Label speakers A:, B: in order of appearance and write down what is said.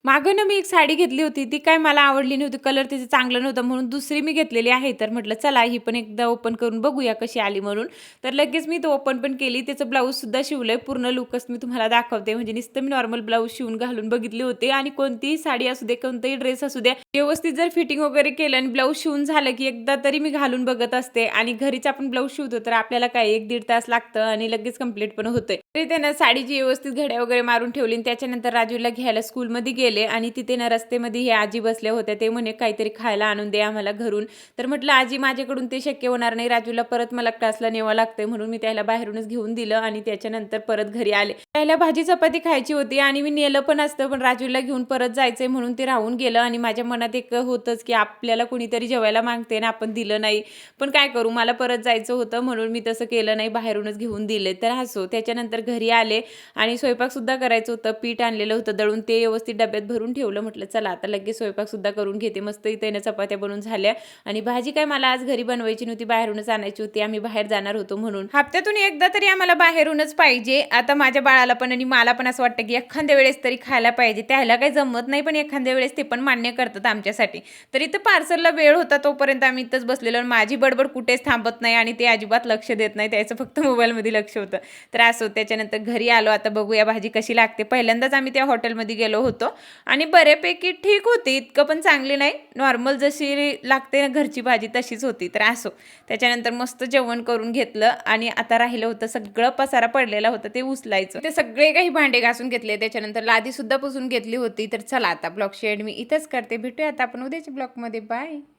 A: मागं ना मी एक साडी घेतली होती, ती काय मला आवडली नव्हती, कलर तिचा चांगला नव्हता म्हणून दुसरी मी घेतलेली आहे. तर म्हटलं चला ही पण एकदा ओपन करून बघूया कशी आली म्हणून. तर लगेच मी तो ओपन पण केली. त्याचं ब्लाऊजसुद्धा शिवलंय. पूर्ण लूकच मी तुम्हाला दाखवते. म्हणजे नुसतं मी नॉर्मल ब्लाऊज शिवून घालून बघितले होते आणि कोणतीही साडी असू दे, कोणताही ड्रेस असू द्या, व्यवस्थित जर फिटिंग वगैरे केलं आणि ब्लाऊज शिवून झालं, की एकदा तरी मी घालून बघत असते आणि घरीच आपण ब्लाऊज शिवतो, तर आपल्याला काय 1-1.5 तास लागतं आणि लगेच कंप्लीट पण होतंय. तरी त्यानं साडीची व्यवस्थित घड्या वगैरे मारून ठेवली आणि त्याच्यानंतर राजूला घ्यायला स्कूलमध्ये गेले आणि तिथे ना रस्त्यामध्ये हे आजी बसल्या होत्या. ते म्हणे, "काहीतरी खायला आणून दे आम्हाला घरून." तर म्हटलं, "आजी माझ्याकडून ते शक्य होणार नाही. राजूला परत मला क्लासला न्यावं लागतंय." म्हणून मी त्याला बाहेरूनच घेऊन दिलं आणि त्याच्यानंतर परत घरी आले. त्याला भाजी चपाती खायची होती आणि मी नेलं पण असतं, पण राजूला घेऊन परत जायचंय म्हणून ते राहून गेलं आणि माझ्या मनात एक होतंच, की आपल्याला कुणीतरी जेवायला मागते आणि आपण दिलं नाही. पण काय करू, मला परत जायचं होतं म्हणून मी तसं केलं नाही, बाहेरूनच घेऊन दिले. तर असो, त्याच्यानंतर घरी आले आणि स्वयंपाकसुद्धा करायचं होतं. पीठ आणलेलं होतं दळून, ते व्यवस्थित डब्यात भरून ठेवलं. म्हटलं चला आता लगेच स्वयंपाकसुद्धा करून घेते. मस्त इथे ना चपात्या बनवून झाल्या आणि भाजी काय मला आज घरी बनवायची नव्हती, बाहेरूनच आणायची होती. आम्ही बाहेर जाणार होतो म्हणून. हप्त्यातून एकदा तरी आम्हाला बाहेरूनच पाहिजे. आता माझ्या बाळाला पण आणि मला पण असं वाटतं, की एखाद्या वेळेस तरी खायला पाहिजे. त्याला काही जमत नाही, पण एखाद्या वेळेस ते पण मान्य करतात आमच्यासाठी. तर इथं पार्सलला वेळ होता तोपर्यंत आम्ही इथंच बसलेलो आणि माझी बडबड कुठेच थांबत नाही आणि ते अजिबात लक्ष देत नाही. त्याचं फक्त मोबाईलमध्ये लक्ष होतं. तर असो, त्याच्यानंतर घरी आलो. आता बघूया भाजी कशी लागते. पहिल्यांदाच आम्ही त्या हॉटेलमध्ये गेलो होतो आणि बऱ्यापैकी ठीक होती. इतकं पण चांगली नाही. नॉर्मल जशी लागते ना घरची भाजी तशीच होती. तर असो, त्याच्यानंतर मस्त जेवण करून घेतलं आणि आता राहिलं होतं सगळं पसारा पडलेला होता ते उचलायचं. ते सगळे काही भांडे घासून घेतले. त्याच्यानंतर लादी सुद्धा पुसून घेतली होती. तर चला आता ब्लॉगची एंड मी इथेच करते. भेटूया आता आपण उद्याच्या ब्लॉगमध्ये. बाय.